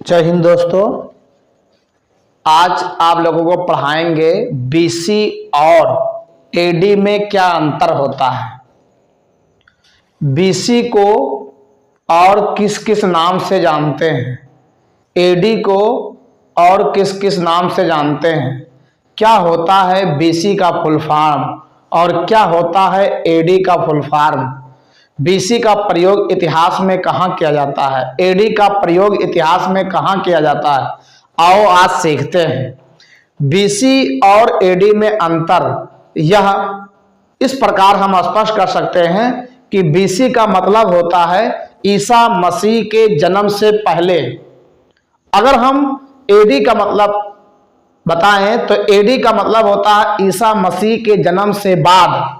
जय हिंद दोस्तों। आज आप लोगों को पढ़ाएंगे बीसी और एडी में क्या अंतर होता है। बीसी को और किस किस नाम से जानते हैं, एडी को और किस किस नाम से जानते हैं, क्या होता है बीसी का फुल फॉर्म और क्या होता है एडी का फुल फॉर्म, बीसी का प्रयोग इतिहास में कहाँ किया जाता है, एडी का प्रयोग इतिहास में कहाँ किया जाता है। आओ आज सीखते हैं बीसी और एडी में अंतर। यह इस प्रकार हम स्पष्ट कर सकते हैं कि बीसी का मतलब होता है ईसा मसीह के जन्म से पहले। अगर हम एडी का मतलब बताएं तो एडी का मतलब होता है ईसा मसीह के जन्म से बाद।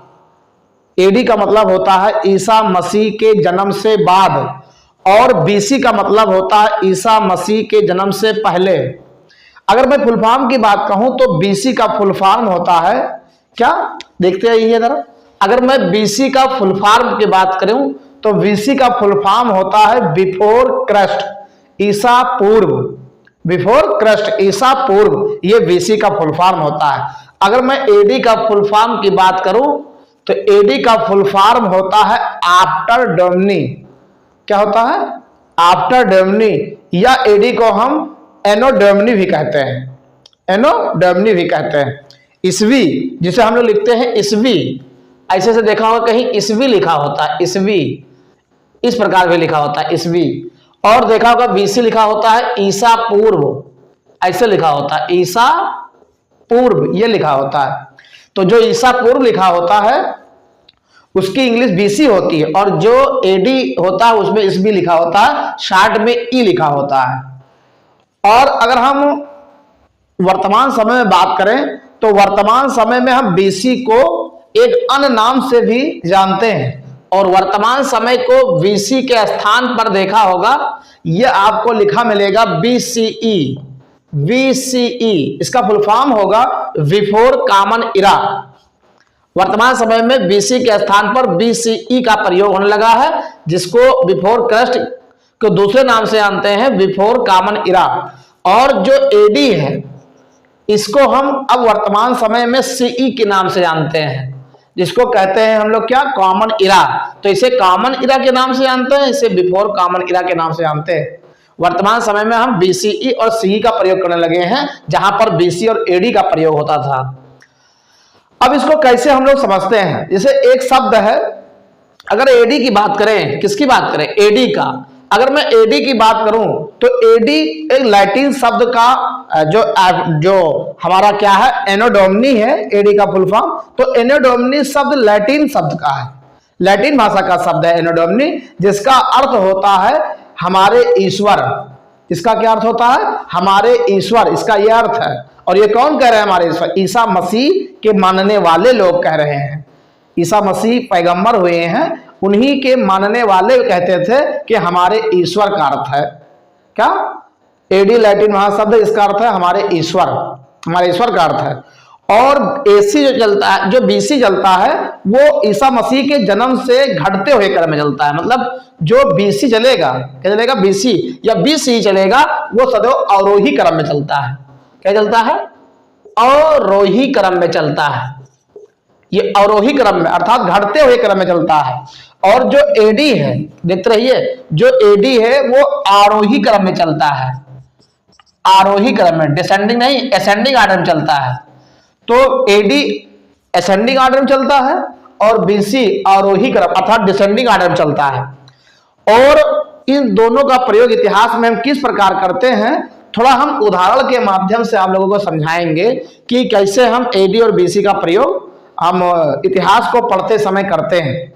एडी का मतलब होता है ईसा मसीह के जन्म से बाद और बीसी का मतलब होता है ईसा मसीह के जन्म से पहले। अगर मैं फुल फॉर्म की बात कहूं तो बीसी का फुल फॉर्म होता है क्या, देखते हैं ये जरा। अगर मैं बीसी का फुल फॉर्म की बात करूं तो बीसी का फुल फॉर्म होता है बिफोर क्राइस्ट, ईसा पूर्व। बिफोर क्राइस्ट, ईसा पूर्व, ये बीसी का फुल फॉर्म होता है। अगर मैं एडी का फुल फॉर्म की बात करूं तो एडी का फुल फॉर्म होता है आफ्टर डोमिनी। क्या होता है? आफ्टर डोमिनी, या एडी को हम एनो डोमिनी भी कहते हैं, एनो डोमिनी भी कहते हैं। ईस्वी, जिसे हम लोग लिखते हैं ईस्वी, ऐसे से देखा होगा कहीं ईस्वी लिखा होता है, ईस्वी इस प्रकार भी लिखा होता है ईस्वी। और देखा होगा बीसी लिखा होता है ईसा पूर्व, ऐसे लिखा होता है ईसा पूर्व, ये लिखा होता है। तो जो ईसा पूर्व लिखा होता है उसकी इंग्लिश बीसी होती है और जो एडी होता है उसमें ईस्वी लिखा होता है, शार्ट में ई लिखा होता है। और अगर हम वर्तमान समय में बात करें तो वर्तमान समय में हम बीसी को एक अन्य नाम से भी जानते हैं और वर्तमान समय को बीसी के स्थान पर देखा होगा, यह आपको लिखा मिलेगा बीसीई। बीसीई इसका फुल फॉर्म होगा बिफोर कॉमन इरा। वर्तमान समय में बीसी के स्थान पर बीसीई का प्रयोग होने लगा है, जिसको बिफोर क्राइस्ट को दूसरे नाम से जानते हैं बिफोर कॉमन इरा। और जो एडी है इसको हम अब वर्तमान समय में सीई के नाम से जानते हैं, जिसको कहते हैं हम लोग क्या, कॉमन इरा। तो इसे कॉमन इरा के नाम से जानते हैं, इसे बिफोर कॉमन इरा के नाम से जानते हैं। वर्तमान समय में हम बीसीई और सीई का प्रयोग करने लगे हैं, जहां पर बीसी और एडी का प्रयोग होता था। अब इसको कैसे हम लोग समझते हैं, जैसे एक शब्द है, अगर एडी की बात करें, किसकी बात करें, एडी का। अगर मैं एडी की बात करूं तो एडी एक लैटिन शब्द का जो हमारा क्या है, एनो डोमिनी है एडी का फुल फॉर्म। तो एनो डोमिनी शब्द लैटिन शब्द का है, लैटिन भाषा का शब्द है एनो डोमिनी, जिसका अर्थ होता है हमारे ईश्वर। इसका क्या अर्थ होता है, हमारे ईश्वर, इसका यह अर्थ है। और ये कौन कह रहे हैं, हमारे ईश्वर, ईसा मसीह के मानने वाले लोग कह रहे हैं। ईसा मसीह पैगंबर हुए हैं, उन्हीं के मानने वाले कहते थे कि हमारे ईश्वर का अर्थ है क्या, एडी लैटिन महाशब्द, इसका अर्थ है हमारे ईश्वर, हमारे ईश्वर का अर्थ है। और एसी जो चलता है, जो बीसी चलता है, वो ईसा मसीह के जन्म से घटते हुए क्रम में चलता है। मतलब जो बीसी चलेगा, क्या चलेगा, बीसी या बीसी चलेगा, वो सदैव अवरोही क्रम में चलता है। क्या चलता है, अवरोही क्रम में चलता है। ये अवरोही क्रम में अर्थात घटते हुए क्रम में चलता है। और जो एडी है, देखते रहिए, जो एडी है वो आरोही क्रम में चलता है, आरोही क्रम में, डिसेंडिंग नहीं, असेंडिंग ऑर्डर में चलता है। तो एडी असेंडिंग ऑर्डर में चलता है और बीसी आरोही क्रम अर्थात डिसेंडिंग ऑर्डर में चलता है। और इन दोनों का प्रयोग इतिहास में हम किस प्रकार करते हैं, थोड़ा हम उदाहरण के माध्यम से आप लोगों को समझाएंगे कि कैसे हम एडी और बीसी का प्रयोग हम इतिहास को पढ़ते समय करते हैं।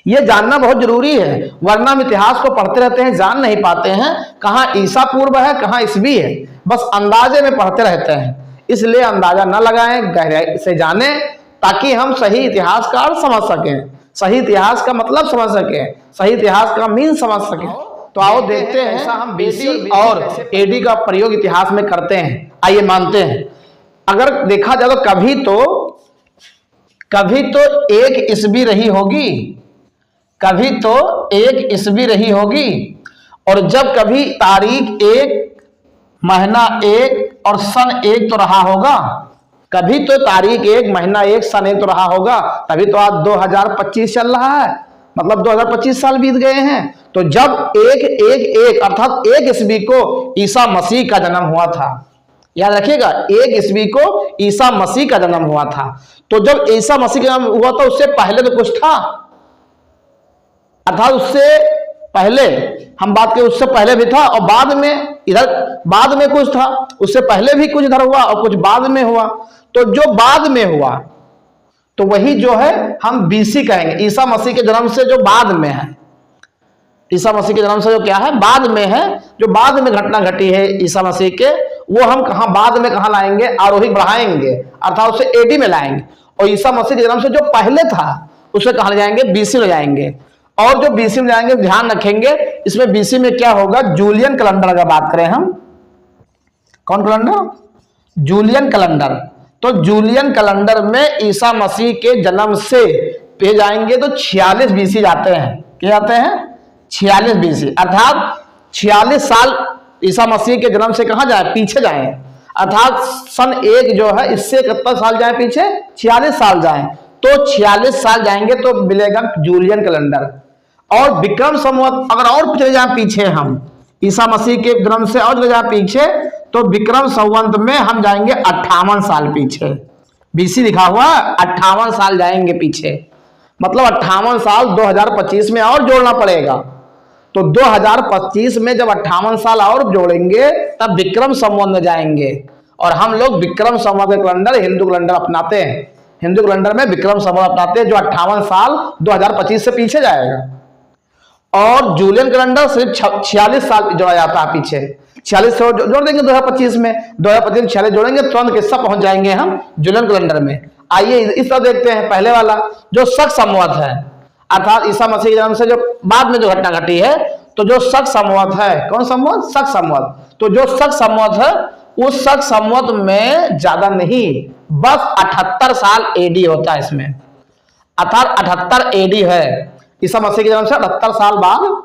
यह जानना बहुत जरूरी है, वरना हम इतिहास को पढ़ते रहते हैं, जान नहीं पाते हैं कहाँ ईसा पूर्व है, कहाँ ईस्वी है, बस अंदाजे में पढ़ते रहते हैं। इसलिए अंदाजा न लगाएं, गहराई से जानें, ताकि हम सही इतिहास का अर्थ समझ सकें, सही इतिहास का मतलब समझ सकें, सही इतिहास का मीन समझ सकें। तो आओ देखते हैं ऐसा हम बीसी और एडी का प्रयोग इतिहास में करते हैं। आइए मानते हैं, अगर देखा जाए तो कभी तो एक ईस्वी रही होगी, कभी तो एक ईस्वी रही होगी और जब कभी तारीख 1, महीना 1 और सन 1 तो रहा होगा, कभी तो तारीख 1, महीना 1, सन 1 तो रहा होगा, तभी तो आज 2025 चल रहा है, मतलब 2025 साल बीत गए हैं। तो जब 1-1-1 अर्थात 1 ईस्वी को ईसा मसीह का जन्म हुआ था, याद रखिएगा 1 ईस्वी को ईसा मसीह का जन्म हुआ था। तो जब ईसा मसीह का जन्म हुआ था उससे पहले तो कुछ था, अर्थात उससे पहले हम बात करें, उससे पहले भी था और बाद में इधर बाद में कुछ था, उससे पहले भी कुछ इधर हुआ और कुछ बाद में हुआ। तो जो बाद में हुआ तो वही जो है हम बीसी कहेंगे, ईसा मसीह के जन्म से जो बाद में है, ईसा मसीह के जन्म से जो क्या है बाद में है, जो बाद में घटना घटी है ईसा मसीह के, वो हम कहां बाद में कहां लाएंगे, आरोही बढ़ाएंगे अर्थात उसे एडी में लाएंगे। और ईसा मसीह के जन्म से जो पहले था उसे कहां ले जाएंगे, बीसी ले जाएंगे। और जो बीसी में जाएंगे ध्यान रखेंगे, इसमें बीसी में क्या होगा, जूलियन कैलेंडर अगर बात करें हम, कौन कैलेंडर, जूलियन कैलेंडर। तो जूलियन कैलेंडर में ईसा मसीह के जन्म से पे जाएंगे तो 46 बीसी जाते हैं, क्या जाते हैं 46 बीसी, अर्थात 46 साल ईसा मसीह के जन्म से कहां जाए, पीछे जाए, अर्थात सन 1 जो है इससे कितना साल जाए पीछे, 46 साल जाए। तो 46 साल जाएंगे तो मिलेगा जूलियन कैलेंडर। और विक्रम संवत अगर और चले जाए पीछे हम, ईसा मसीह के जन्म से और चले जाए पीछे, तो विक्रम संवत में हम जाएंगे 58 साल पीछे, बीसी लिखा हुआ 58 साल जाएंगे पीछे, मतलब 58 साल 2025 में और जोड़ना पड़ेगा। तो 2025 में जब 58 साल और जोड़ेंगे तब विक्रम संवत में जाएंगे। और हम लोग विक्रम संवत का कैलेंडर हिंदू कैलेंडर अपनाते हैं, हिंदू कैलेंडर में विक्रम संवत अपनाते हैं जो 58 साल 2025 से पीछे जाएगा। और जूलियन कैलेंडर सिर्फ 46 साल जोड़ा जाता है पीछे, 46 जोड़ देंगे 2025 में, 2025 में 46 जोड़ेंगे तुरंत किस्सा पहुंच जाएंगे हम जूलियन कैलेंडर में। आइए इस तरह देखते हैं, पहले वाला जो शक संवत है, अर्थात ईसा मसीह के जन्म से जो बाद में जो घटना घटी है, तो जो शक संवत है, कौन संवत, शक संवत। तो जो शक संवत है उस शक संवत में ज्यादा नहीं, बस 78 साल एडी होता है इसमें, अर्थात 78 एडी है। ईसा मसीह के जन्म से 78 साल बाद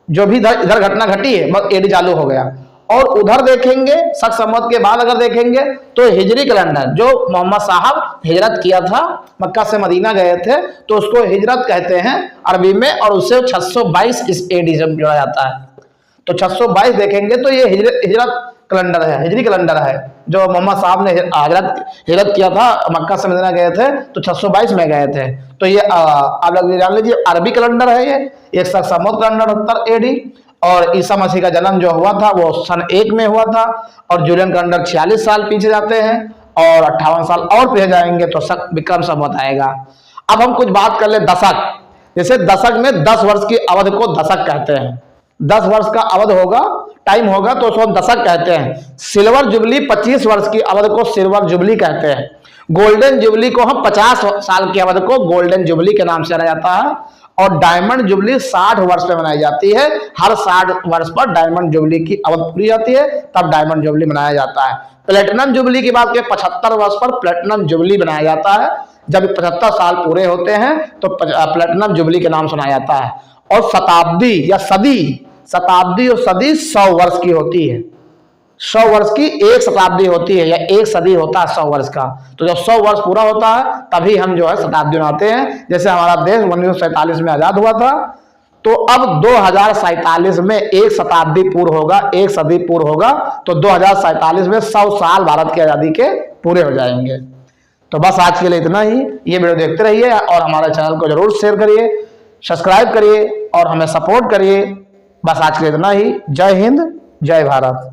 जो भी इधर घटना घटी है बस एडी चालू हो गया। और उधर देखेंगे शक संवत के बाद अगर देखेंगे तो हिजरी कैलेंडर, जो मोहम्मद साहब हिजरत किया था, मक्का से मदीना गए थे, तो उसको हिजरत कहते हैं अरबी में, और उसे 622 इस एडी से जोड़ा जाता है। तो 622 देखेंगे तो ये हिजरत कैलेंडर है, हिजरी कैलेंडर है, जो मोहम्मद साहब ने हिजरत किया था, मक्का से मदीना गए थे तो 622 में गए थे। तो ये आप लोग जान लीजिए अरबी कैलेंडर है, ये शक संवत कैलेंडर 78 एडी। और ईसा मसीह का जन्म जो हुआ था वो सन 1 में हुआ था। और जूलियन कैलेंडर 46 साल पीछे जाते हैं और 58 साल और पीछे जाएंगे तो विक्रम संवत आएगा। अब हम कुछ बात कर ले दशक, जैसे दशक में 10 वर्ष की अवधि को दशक कहते हैं, 10 वर्ष का अवध होगा, टाइम होगा तो उसको हम दशक कहते हैं। सिल्वर जुबली 25 वर्ष की अवधि को सिल्वर जुबली कहते हैं। गोल्डन जुबली को हम 50 साल की अवधि को गोल्डन जुबली के नाम से जाना जाता है। और डायमंड जुबली 60 वर्ष पे मनाई जाती है, हर 60 वर्ष पर डायमंड जुबली की अवधि पूरी जाती है तब डायमंड जुबली मनाया जाता है। प्लेटिनम जुबली की बात करें 75 वर्ष पर प्लेटिनम जुबली मनाया जाता है, जब 75 साल पूरे होते हैं तो प्लेटिनम जुबली के नाम सुनाया जाता है। और शताब्दी या सदी, शताब्दी और सदी 100 वर्ष की होती है, 100 वर्ष की एक शताब्दी होती है या एक सदी होता है 100 वर्ष का। तो जब 100 वर्ष पूरा होता है तभी हम जो है शताब्दी मनाते हैं। जैसे हमारा देश 1947 में आजाद हुआ था, तो अब 2047 में एक शताब्दी पूर्ण होगा, एक सदी पूर्ण होगा, तो 2047 में 100 साल भारत की आजादी के पूरे हो जाएंगे। तो बस आज के लिए इतना ही, ये वीडियो देखते रहिए और हमारे चैनल को जरूर शेयर करिए, सब्सक्राइब करिए और हमें सपोर्ट करिए। बस आज के लिए इतना ही। जय हिंद, जय भारत।